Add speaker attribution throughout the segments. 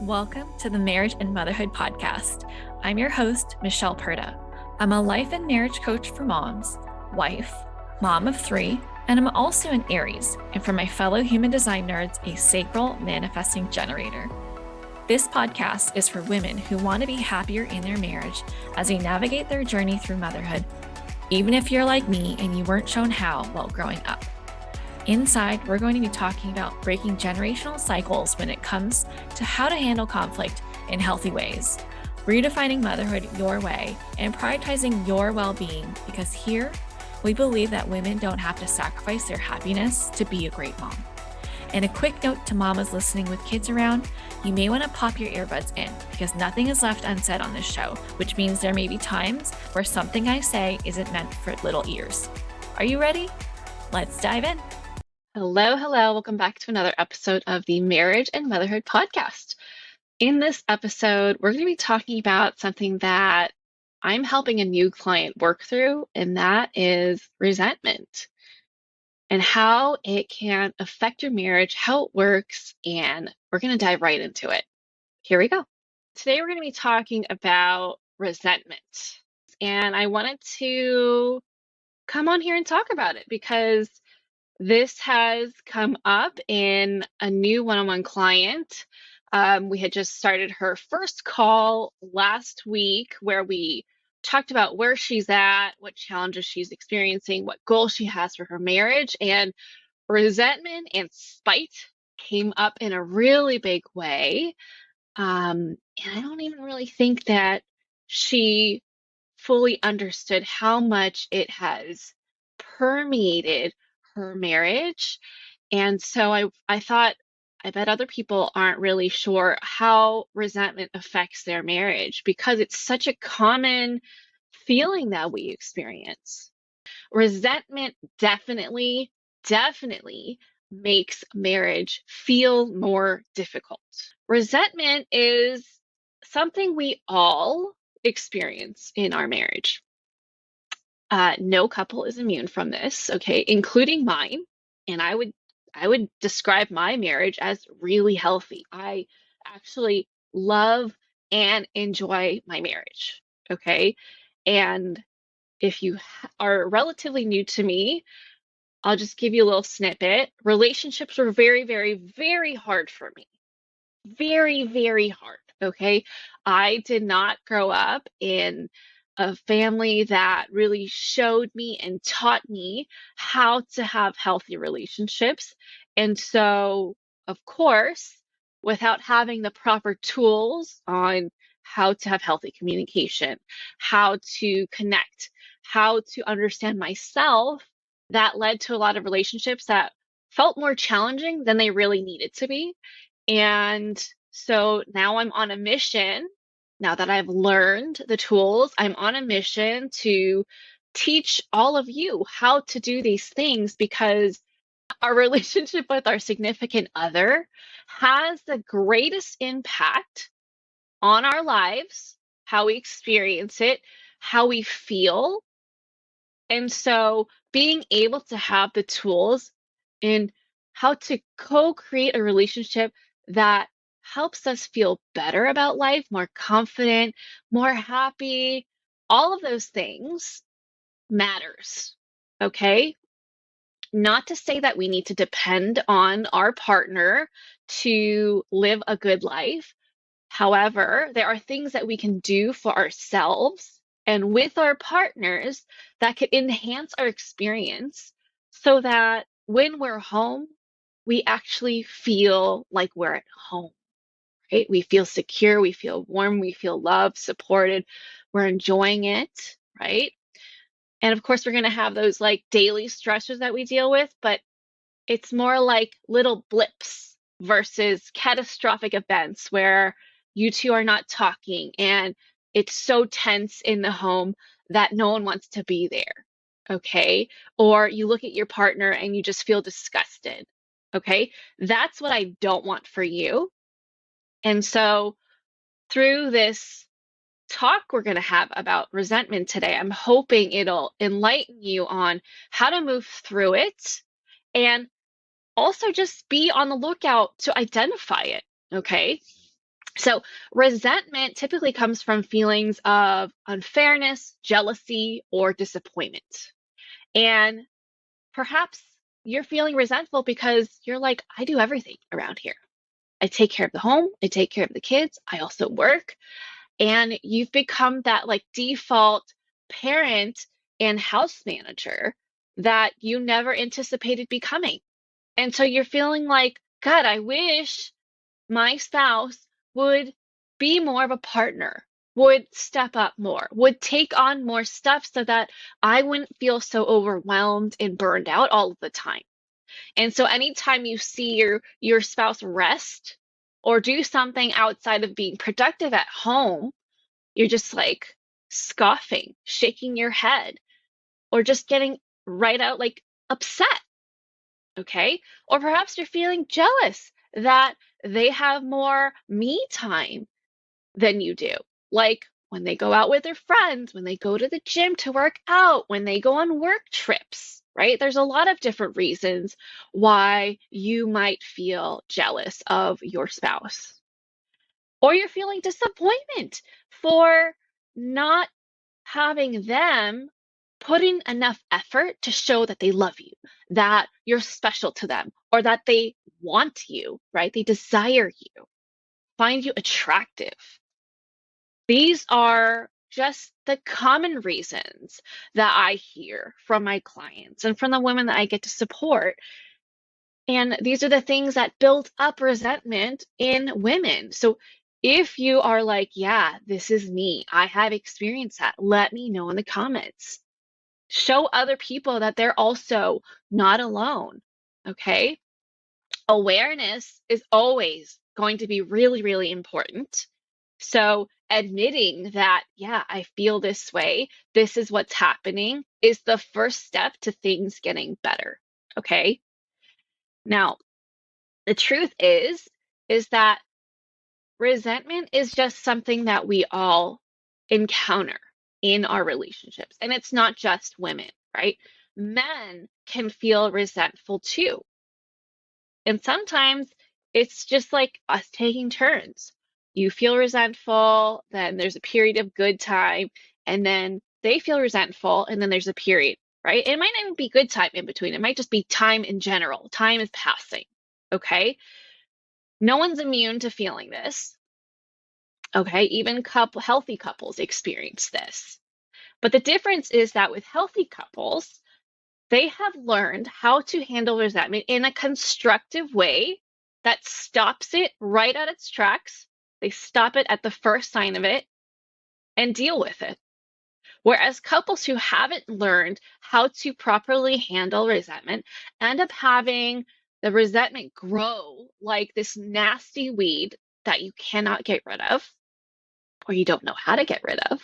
Speaker 1: Welcome to the Marriage and Motherhood Podcast. I'm your host, Michelle Perda. I'm a life and marriage coach for moms, wife, mom of 3, and I'm also an Aries, and for my fellow human design nerds, a sacral manifesting generator. This podcast is for women who want to be happier in their marriage as they navigate their journey through motherhood, even if you're like me and you weren't shown how while growing up. Inside, we're going to be talking about breaking generational cycles when it comes to how to handle conflict in healthy ways, redefining motherhood your way, and prioritizing your well-being, because here, we believe that women don't have to sacrifice their happiness to be a great mom. And a quick note to mamas listening with kids around, you may want to pop your earbuds in because nothing is left unsaid on this show, which means there may be times where something I say isn't meant for little ears. Are you ready? Let's dive in. Hello. Welcome back to another episode of the Marriage and Motherhood Podcast. In this episode, we're going to be talking about something that I'm helping a new client work through, and that is resentment and how it can affect your marriage, how it works, and we're going to dive right into it. Here we go. Today, we're going to be talking about resentment, and I wanted to come on here and talk about it because this has come up in a new one-on-one client. We had just started her first call last week where we talked about where she's at, what challenges she's experiencing, what goals she has for her marriage, and resentment and spite came up in a really big way. And I don't even really think that she fully understood how much it has permeated her marriage. And so I thought, I bet other people aren't really sure how resentment affects their marriage because it's such a common feeling that we experience. Resentment definitely makes marriage feel more difficult. Resentment is something we all experience in our marriage. No couple is immune from this, okay, including mine. And I would describe my marriage as really healthy. I actually love and enjoy my marriage, okay? And if you are relatively new to me, I'll just give you a little snippet. Relationships were very, very, very hard for me. Very, very hard, okay? I did not grow up in a family that really showed me and taught me how to have healthy relationships. And so, of course, without having the proper tools on how to have healthy communication, how to connect, how to understand myself, that led to a lot of relationships that felt more challenging than they really needed to be. And so now I'm on a mission. Now that I've learned the tools, I'm on a mission to teach all of you how to do these things because our relationship with our significant other has the greatest impact on our lives, how we experience it, how we feel. And so being able to have the tools in how to co-create a relationship that helps us feel better about life, more confident, more happy, all of those things matters, okay? Not to say that we need to depend on our partner to live a good life. However, there are things that we can do for ourselves and with our partners that could enhance our experience so that when we're home, we actually feel like we're at home, right? We feel secure, we feel warm, we feel loved, supported, we're enjoying it, right? And of course, we're going to have those like daily stressors that we deal with, but it's more like little blips versus catastrophic events where you two are not talking and it's so tense in the home that no one wants to be there, okay? Or you look at your partner and you just feel disgusted, okay? That's what I don't want for you. And so through this talk we're going to have about resentment today, I'm hoping it'll enlighten you on how to move through it and also just be on the lookout to identify it, okay? So resentment typically comes from feelings of unfairness, jealousy, or disappointment. And perhaps you're feeling resentful because you're like, I do everything around here. I take care of the home, I take care of the kids, I also work. And you've become that like default parent and house manager that you never anticipated becoming. And so you're feeling like, God, I wish my spouse would be more of a partner, would step up more, would take on more stuff so that I wouldn't feel so overwhelmed and burned out all of the time. And so anytime you see your spouse rest or do something outside of being productive at home, you're just like scoffing, shaking your head, or just getting right out like upset. Okay. Or perhaps you're feeling jealous that they have more me time than you do. Like when they go out with their friends, when they go to the gym to work out, when they go on work trips, right? There's a lot of different reasons why you might feel jealous of your spouse. Or you're feeling disappointment for not having them put in enough effort to show that they love you, that you're special to them, or that they want you, right? They desire you, find you attractive. These are just the common reasons that I hear from my clients and from the women that I get to support. And these are the things that build up resentment in women. So if you are like, yeah, this is me, I have experienced that, let me know in the comments. Show other people that they're also not alone. Okay. Awareness is always going to be really, really important. So admitting that, yeah, I feel this way, this is what's happening, is the first step to things getting better. Okay. Now, the truth is that resentment is just something that we all encounter in our relationships. And it's not just women, right? Men can feel resentful too. And sometimes it's just like us taking turns. You feel resentful, then there's a period of good time, and then they feel resentful, and then there's a period, right? It might not even be good time in between. It might just be time in general. Time is passing, okay? No one's immune to feeling this, okay? Even healthy couples experience this. But the difference is that with healthy couples, they have learned how to handle resentment in a constructive way that stops it right at its tracks. They stop it at the first sign of it and deal with it. Whereas couples who haven't learned how to properly handle resentment end up having the resentment grow like this nasty weed that you cannot get rid of or you don't know how to get rid of.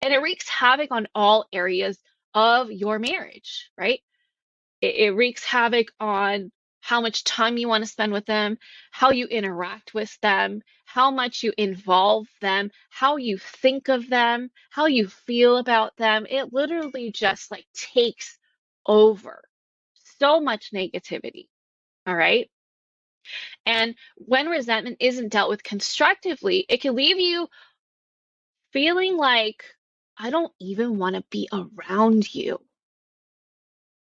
Speaker 1: And it wreaks havoc on all areas of your marriage, right? It wreaks havoc on how much time you want to spend with them, how you interact with them, how much you involve them, how you think of them, how you feel about them. It literally just like takes over so much negativity. All right. And when resentment isn't dealt with constructively, it can leave you feeling like, I don't even want to be around you.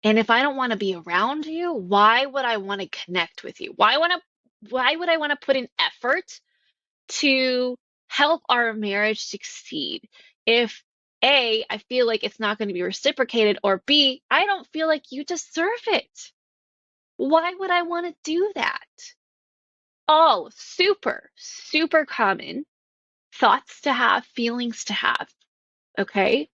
Speaker 1: And if I don't want to be around you, why would I want to connect with you? Why would I want to put in effort to help our marriage succeed if A, I feel like it's not going to be reciprocated, or B, I don't feel like you deserve it? Why would I want to do that? All super, super common thoughts to have, feelings to have. Okay.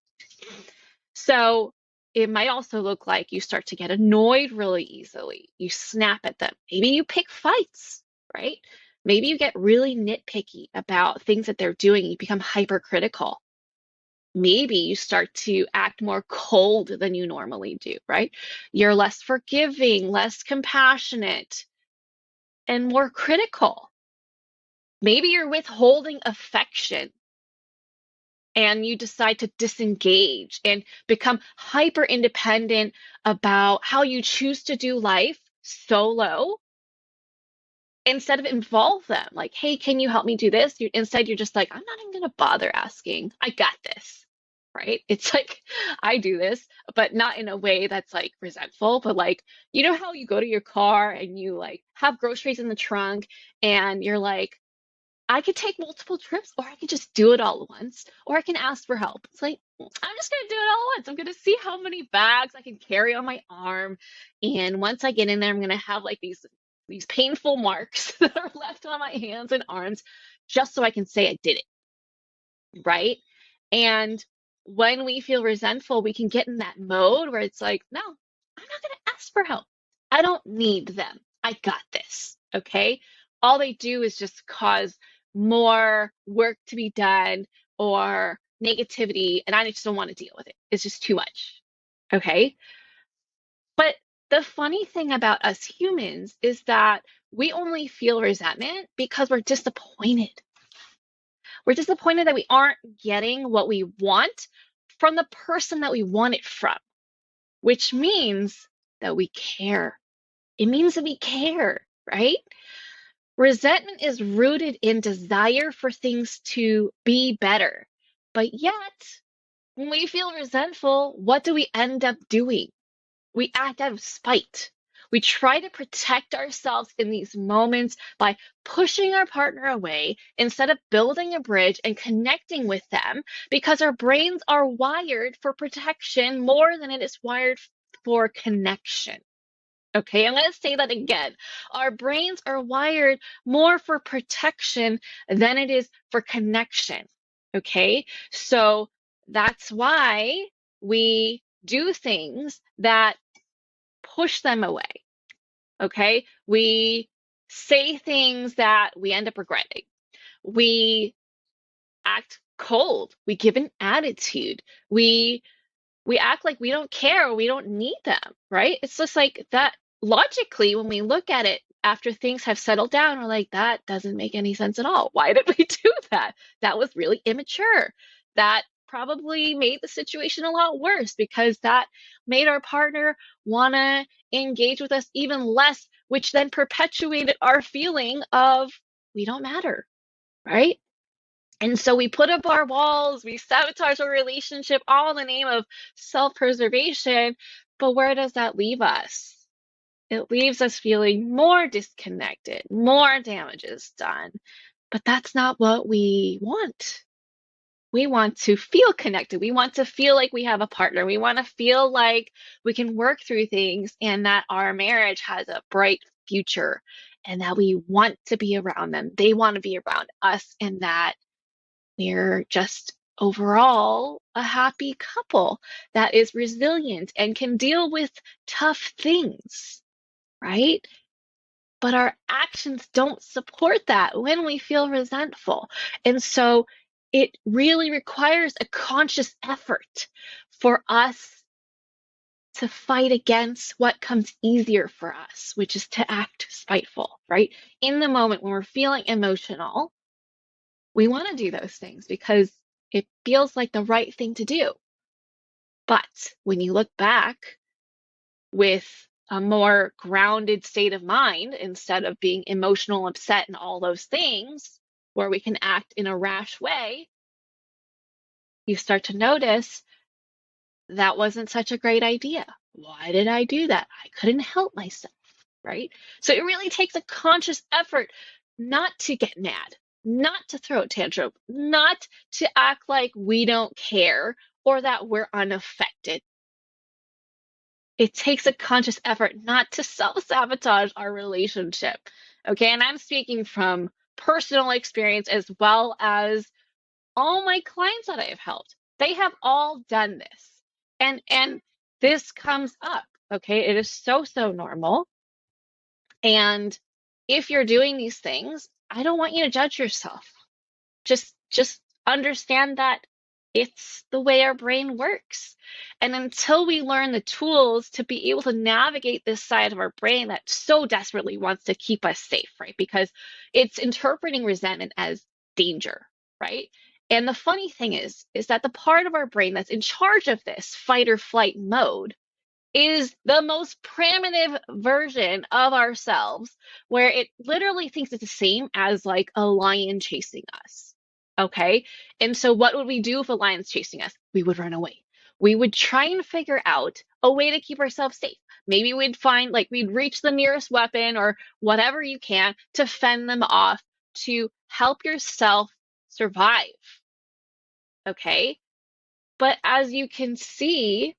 Speaker 1: So it might also look like you start to get annoyed really easily. You snap at them. Maybe you pick fights, right? Maybe you get really nitpicky about things that they're doing. You become hypercritical. Maybe you start to act more cold than you normally do, right? You're less forgiving, less compassionate, and more critical. Maybe you're withholding affection and you decide to disengage and become hyper independent about how you choose to do life solo instead of involve them, like, hey, can you help me do this? Instead, you're just like, I'm not even gonna bother asking. I got this, right? It's like I do this, but not in a way that's like resentful, but like, you know how you go to your car and you like have groceries in the trunk and you're like, I could take multiple trips, or I could just do it all at once, or I can ask for help. It's like, I'm just gonna do it all at once. I'm gonna see how many bags I can carry on my arm. And once I get in there, I'm gonna have like these painful marks that are left on my hands and arms just so I can say I did it, right? And when we feel resentful, we can get in that mode where it's like, no, I'm not going to ask for help. I don't need them. I got this. Okay. All they do is just cause more work to be done or negativity, and I just don't want to deal with it. It's just too much. Okay. But the funny thing about us humans is that we only feel resentment because we're disappointed. We're disappointed that we aren't getting what we want from the person that we want it from, which means that we care. It means that we care, right? Resentment is rooted in desire for things to be better. But yet, when we feel resentful, what do we end up doing? We act out of spite. We try to protect ourselves in these moments by pushing our partner away instead of building a bridge and connecting with them because our brains are wired for protection more than it is wired for connection. Okay, I'm going to say that again. Our brains are wired more for protection than it is for connection. Okay, so that's why we do things that push them away. Okay. We say things that we end up regretting. We act cold. We give an attitude. We act like we don't care or we don't need them, right? It's just like that logically, when we look at it after things have settled down, we're like, that doesn't make any sense at all. Why did we do that? That was really immature. That probably made the situation a lot worse because that made our partner want to engage with us even less, which then perpetuated our feeling of we don't matter, right? And so we put up our walls, we sabotage our relationship, all in the name of self-preservation. But where does that leave us? It leaves us feeling more disconnected, more damages done. But that's not what we want. We want to feel connected. We want to feel like we have a partner. We want to feel like we can work through things and that our marriage has a bright future and that we want to be around them. They want to be around us, and that we're just overall a happy couple that is resilient and can deal with tough things, right? But our actions don't support that when we feel resentful. And so it really requires a conscious effort for us to fight against what comes easier for us, which is to act spiteful, right? In the moment when we're feeling emotional, we want to do those things because it feels like the right thing to do. But when you look back with a more grounded state of mind, instead of being emotional, upset, and all those things, where we can act in a rash way, you start to notice that wasn't such a great idea. Why did I do that? I couldn't help myself, right? So it really takes a conscious effort not to get mad, not to throw a tantrum, not to act like we don't care or that we're unaffected. It takes a conscious effort not to self-sabotage our relationship. Okay, and I'm speaking from personal experience as well as all my clients that I have helped. They have all done this. And this comes up, okay? It is so normal. And if you're doing these things, I don't want you to judge yourself. Just understand that it's the way our brain works. And until we learn the tools to be able to navigate this side of our brain that so desperately wants to keep us safe, right? Because it's interpreting resentment as danger, right? And the funny thing is that the part of our brain that's in charge of this fight or flight mode is the most primitive version of ourselves, where it literally thinks it's the same as like a lion chasing us. Okay. And so, what would we do if a lion's chasing us? We would run away. We would try and figure out a way to keep ourselves safe. Maybe we'd find, like, we'd reach the nearest weapon or whatever you can to fend them off, to help yourself survive. Okay. But as you can see,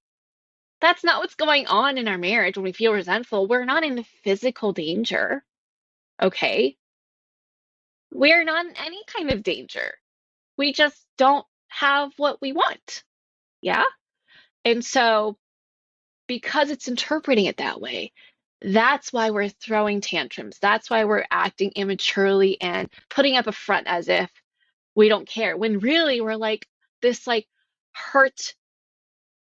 Speaker 1: that's not what's going on in our marriage when we feel resentful. We're not in physical danger, okay? We're not in any kind of danger. We just don't have what we want, yeah? And so, because it's interpreting it that way, that's why we're throwing tantrums. That's why we're acting immaturely and putting up a front as if we don't care, when really we're like this, like, hurt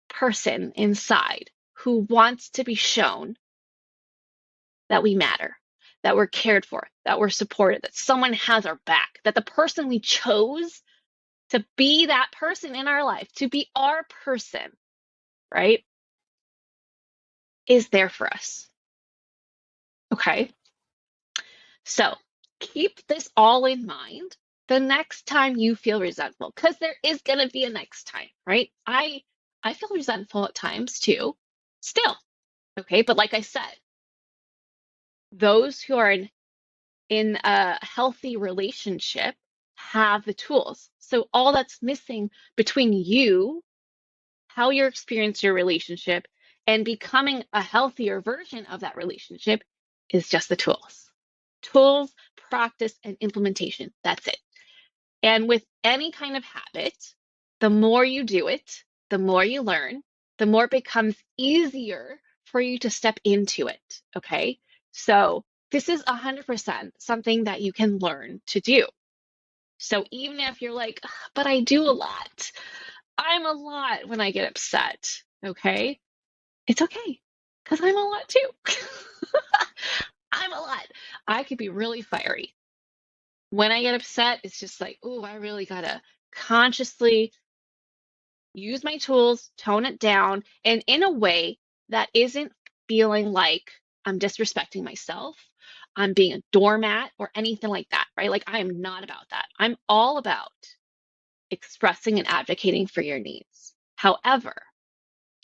Speaker 1: person inside who wants to be shown that we matter, that we're cared for, that we're supported, that someone has our back, that the person we chose to be that person in our life, to be our person, right, is there for us. Okay? So keep this all in mind the next time you feel resentful, because there is going to be a next time, right? I feel resentful at times too, still. Okay? But like I said, those who are in a healthy relationship have the tools. So all that's missing between you, how you experience your relationship, and becoming a healthier version of that relationship is just the tools. Tools, practice, and implementation. That's it. And with any kind of habit, the more you do it, the more you learn, the more it becomes easier for you to step into it. Okay. So this is 100% something that you can learn to do. So even if you're like, "Ugh, but I do a lot, I'm a lot when I get upset." Okay. It's okay. Because I'm a lot too. I'm a lot. I could be really fiery. When I get upset, it's just like, oh, I really gotta consciously use my tools, tone it down, and in a way that isn't feeling like I'm disrespecting myself, I'm being a doormat, or anything like that, right? Like, I am not about that. I'm all about expressing and advocating for your needs. However,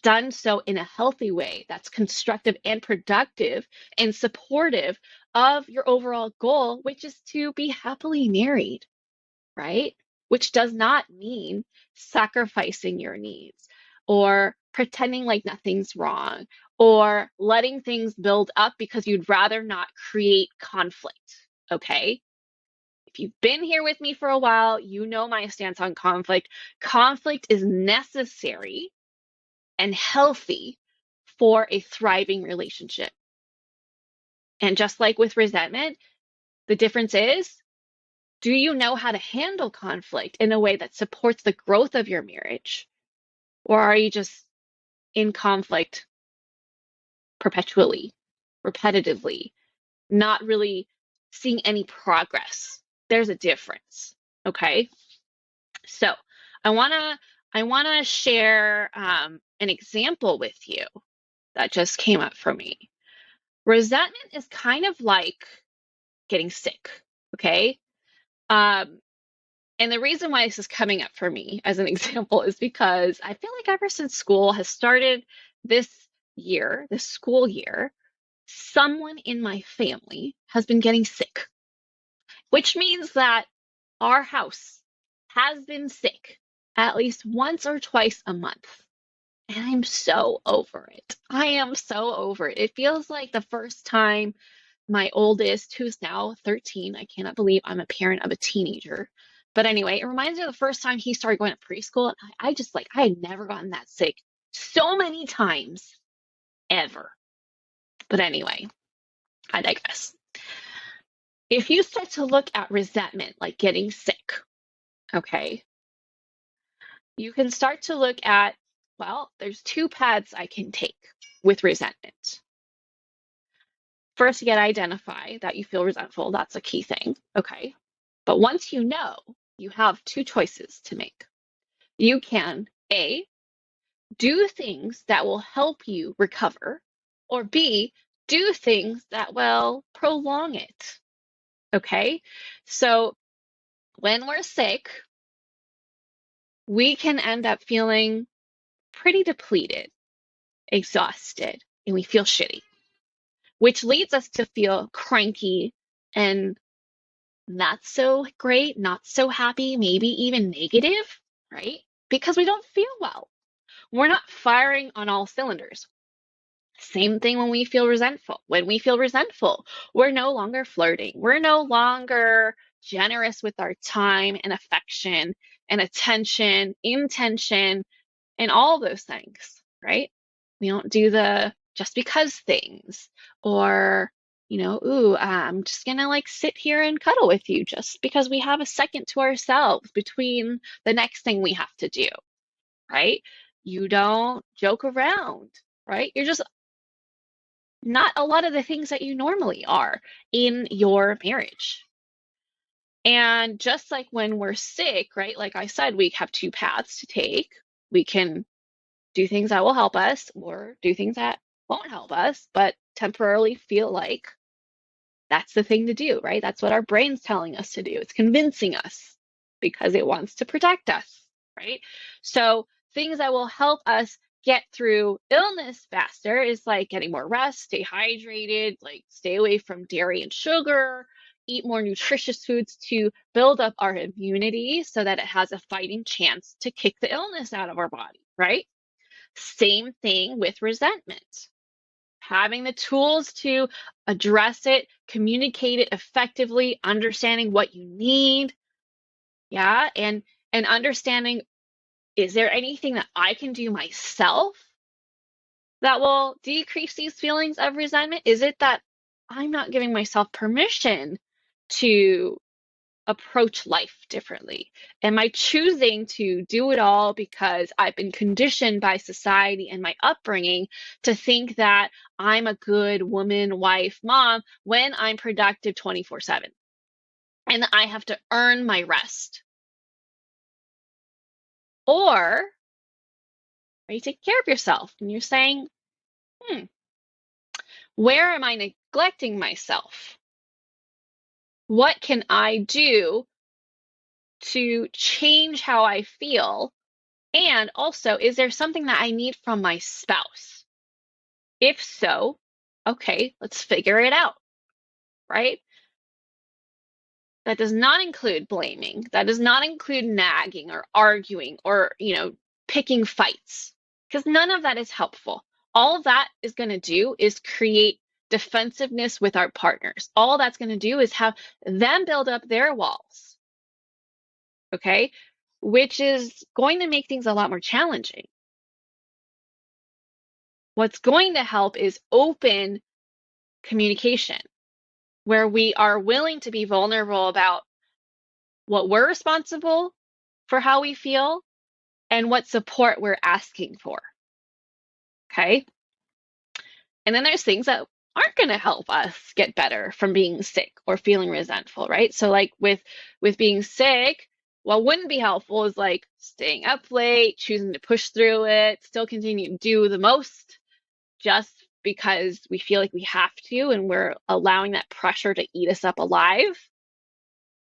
Speaker 1: done so in a healthy way that's constructive and productive and supportive of your overall goal, which is to be happily married, right? Which does not mean sacrificing your needs or pretending like nothing's wrong or letting things build up because you'd rather not create conflict. Okay. If you've been here with me for a while, you know my stance on conflict. Conflict is necessary and healthy for a thriving relationship. And just like with resentment, the difference is, do you know how to handle conflict in a way that supports the growth of your marriage? Or are you just in conflict perpetually, repetitively, not really seeing any progress? There's a difference. Okay. So I wanna I wanna share an example with you that just came up for me. Resentment is kind of like getting sick. Okay. Um, And the reason why this is coming up for me as an example is because I feel like ever since school has started this year, this school year, someone in my family has been getting sick, which means that our house has been sick at least once or twice a month. And I'm so over it. I am so over it. It feels like the first time my oldest, who's now 13, I cannot believe I'm a parent of a teenager. But anyway, it reminds me of the first time he started going to preschool. And I just, like, I had never gotten that sick so many times ever. But anyway, I digress. If you start to look at resentment like getting sick, okay, you can start to look at, well, there's two paths I can take with resentment. First, you got to identify that you feel resentful. That's a key thing. Okay. But once you know, you have two choices to make. You can A, do things that will help you recover, or B, do things that will prolong it. Okay? So when we're sick, we can end up feeling pretty depleted, exhausted, and we feel shitty, which leads us to feel cranky and not so great, not so happy, maybe even negative, right? Because we don't feel well. We're not firing on all cylinders. Same thing when we feel resentful. When we feel resentful, we're no longer flirting. We're no longer generous with our time and affection and attention, intention, and all those things, right? We don't do the just because things or, ooh, I'm just gonna like sit here and cuddle with you just because we have a second to ourselves between the next thing we have to do, right? You don't joke around, right? You're just not a lot of the things that you normally are in your marriage. And just like when we're sick, right? Like I said, we have two paths to take. We can do things that will help us or do things that won't help us, but temporarily feel like that's the thing to do, right? That's what our brain's telling us to do. It's convincing us because it wants to protect us, right? So things that will help us get through illness faster is like getting more rest, stay hydrated, like stay away from dairy and sugar, eat more nutritious foods to build up our immunity so that it has a fighting chance to kick the illness out of our body, right? Same thing with resentment. Having the tools to address it, communicate it effectively, understanding what you need, yeah, and understanding, is there anything that I can do myself that will decrease these feelings of resentment? Is it that I'm not giving myself permission to approach life differently? Am I choosing to do it all because I've been conditioned by society and my upbringing to think that I'm a good woman, wife, mom when I'm productive 24/7 and I have to earn my rest? Or are you taking care of yourself and you're saying, hmm, where am I neglecting myself? What can I do to change how I feel? And also, is there something that I need from my spouse? If so, okay, let's figure it out, right? That does not include blaming. That does not include nagging or arguing or, picking fights, because none of that is helpful. All that is going to do is create defensiveness with our partners. All that's going to do is have them build up their walls, okay? Which is going to make things a lot more challenging. What's going to help is open communication where we are willing to be vulnerable about what we're responsible for how we feel and what support we're asking for. Okay. And then there's things that aren't going to help us get better from being sick or feeling resentful, right? So like with being sick, what wouldn't be helpful is like staying up late, choosing to push through it, still continue to do the most just because we feel like we have to, and we're allowing that pressure to eat us up alive,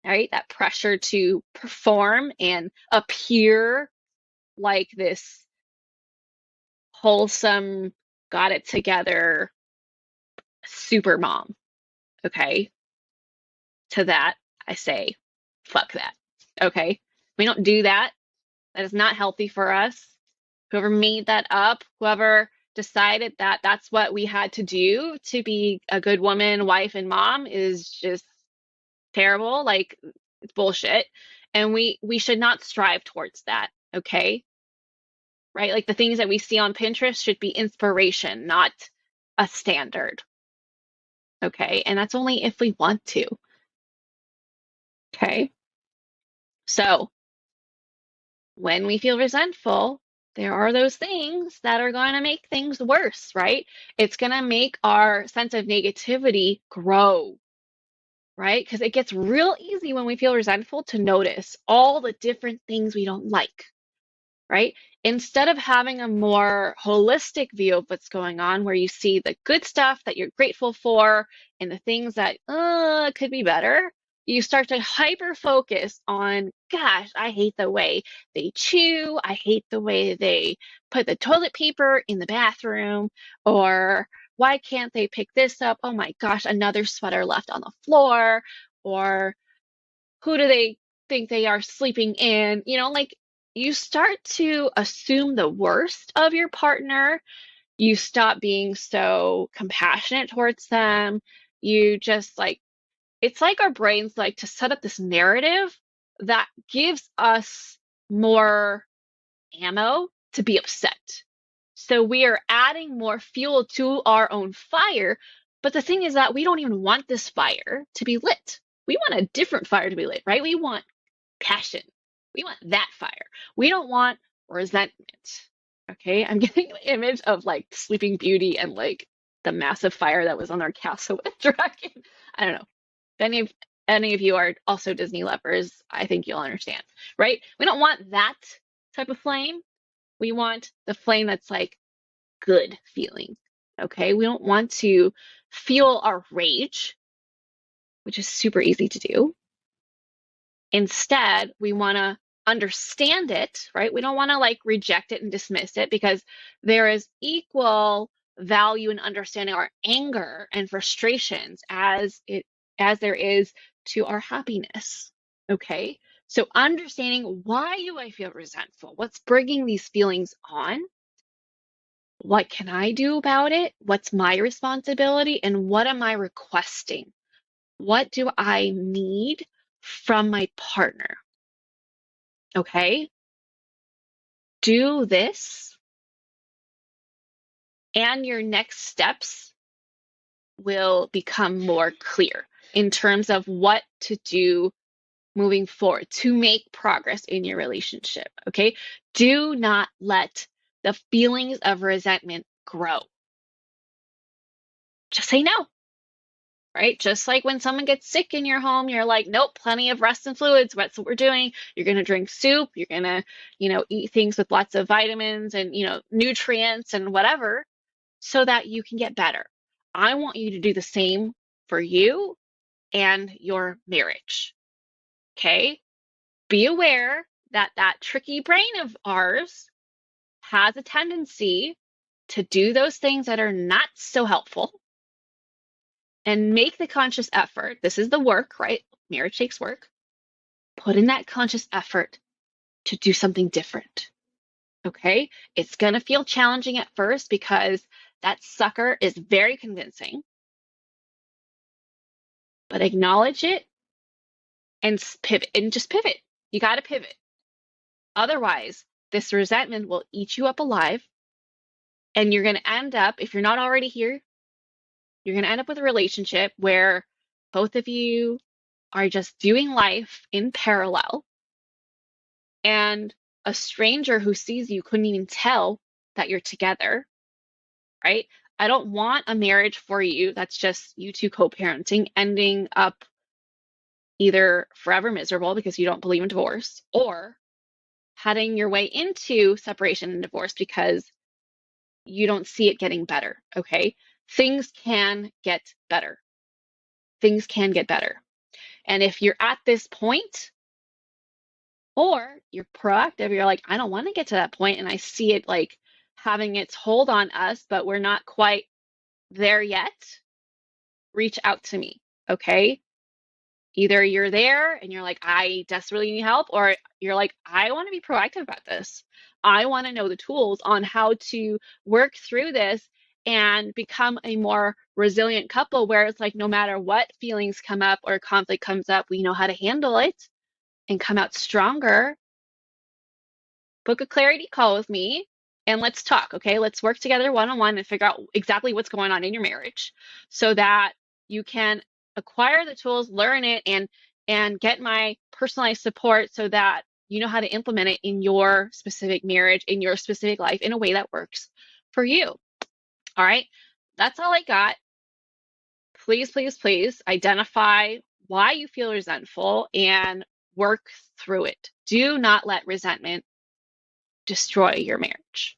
Speaker 1: right? That pressure to perform and appear like this wholesome, got it together super mom. Okay. To that, I say, fuck that. Okay. We don't do that. That is not healthy for us. Whoever made that up, whoever decided that that's what we had to do to be a good woman, wife, and mom is just terrible. Like, it's bullshit. And we should not strive towards that. Okay. Right? Like the things that we see on Pinterest should be inspiration, not a standard. Okay. And that's only if we want to. Okay. So when we feel resentful, there are those things that are going to make things worse, right? It's going to make our sense of negativity grow, right? Because it gets real easy when we feel resentful to notice all the different things we don't like. right? Instead of having a more holistic view of what's going on, where you see the good stuff that you're grateful for and the things that could be better, you start to hyper focus on, gosh, I hate the way they chew. I hate the way they put the toilet paper in the bathroom, or why can't they pick this up? Oh my gosh, another sweater left on the floor, or who do they think they are sleeping in? Like you start to assume the worst of your partner. You stop being so compassionate towards them. You just like, it's like our brains like to set up this narrative that gives us more ammo to be upset. So we are adding more fuel to our own fire. But the thing is that we don't even want this fire to be lit. We want a different fire to be lit, right? We want passion. We want that fire. We don't want resentment. Okay, I'm getting an image of like Sleeping Beauty and like the massive fire that was on their castle with dragon. I don't know. If any of you are also Disney lovers, I think you'll understand, right? We don't want that type of flame. We want the flame that's like good feeling. Okay, we don't want to feel our rage, which is super easy to do. Instead, we want to understand it, right? We don't want to like reject it and dismiss it, because there is equal value in understanding our anger and frustrations as there is to our happiness. Okay? So understanding, why do I feel resentful? What's bringing these feelings on? What can I do about it? What's my responsibility? And what am I requesting? What do I need from my partner? Okay, do this, and your next steps will become more clear in terms of what to do moving forward to make progress in your relationship. Okay, do not let the feelings of resentment grow. Just say no. Right? Just like when someone gets sick in your home, you're like, nope, plenty of rest and fluids. That's what we're doing. You're going to drink soup. You're going to, eat things with lots of vitamins and, nutrients and whatever, so that you can get better. I want you to do the same for you and your marriage. Okay? Be aware that that tricky brain of ours has a tendency to do those things that are not so helpful, and make the conscious effort. This is the work, right? Marriage takes work. Put in that conscious effort to do something different. Okay? It's going to feel challenging at first because that sucker is very convincing, but acknowledge it and pivot, and just pivot. You got to pivot. Otherwise, this resentment will eat you up alive, and you're going to end up, if you're not already here, you're going to end up with a relationship where both of you are just doing life in parallel, and a stranger who sees you couldn't even tell that you're together, right? I don't want a marriage for you that's just you two co-parenting, ending up either forever miserable because you don't believe in divorce, or heading your way into separation and divorce because you don't see it getting better, okay? Things can get better. Things can get better. And if you're at this point, or you're proactive, you're like, I don't want to get to that point, and I see it like having its hold on us, but we're not quite there yet, reach out to me, okay? Either you're there and you're like, I desperately need help, or you're like, I want to be proactive about this. I want to know the tools on how to work through this and become a more resilient couple, where it's like no matter what feelings come up or conflict comes up, we know how to handle it and come out stronger. Book a clarity call with me and let's talk, okay? Let's work together one-on-one and figure out exactly what's going on in your marriage, so that you can acquire the tools, learn it, and get my personalized support, so that you know how to implement it in your specific marriage, in your specific life, in a way that works for you. All right? That's all I got. Please, please, please identify why you feel resentful and work through it. Do not let resentment destroy your marriage.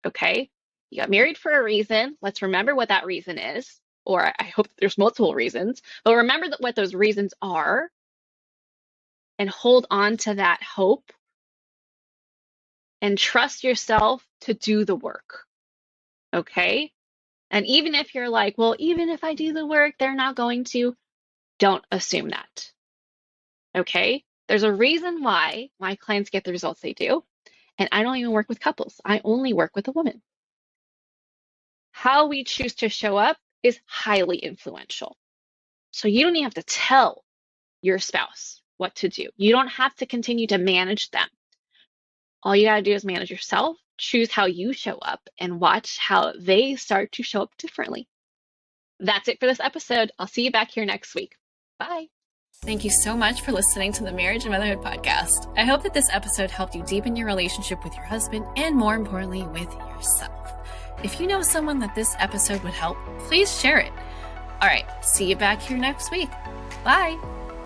Speaker 1: Okay? You got married for a reason. Let's remember what that reason is. Or I hope there's multiple reasons, but remember what those reasons are and hold on to that hope and trust yourself to do the work. Okay? And even if you're like, well, even if I do the work, they're not going to, don't assume that. Okay? There's a reason why my clients get the results they do. And I don't even work with couples. I only work with a woman. How we choose to show up is highly influential. So you don't even have to tell your spouse what to do. You don't have to continue to manage them. All you got to do is manage yourself, choose how you show up, and watch how they start to show up differently. That's it for this episode. I'll see you back here next week. Bye.
Speaker 2: Thank you so much for listening to the Marriage Motherhood Podcast. I hope that this episode helped you deepen your relationship with your husband and, more importantly, with yourself. If you know someone that this episode would help, please share it. All right, see you back here next week. Bye.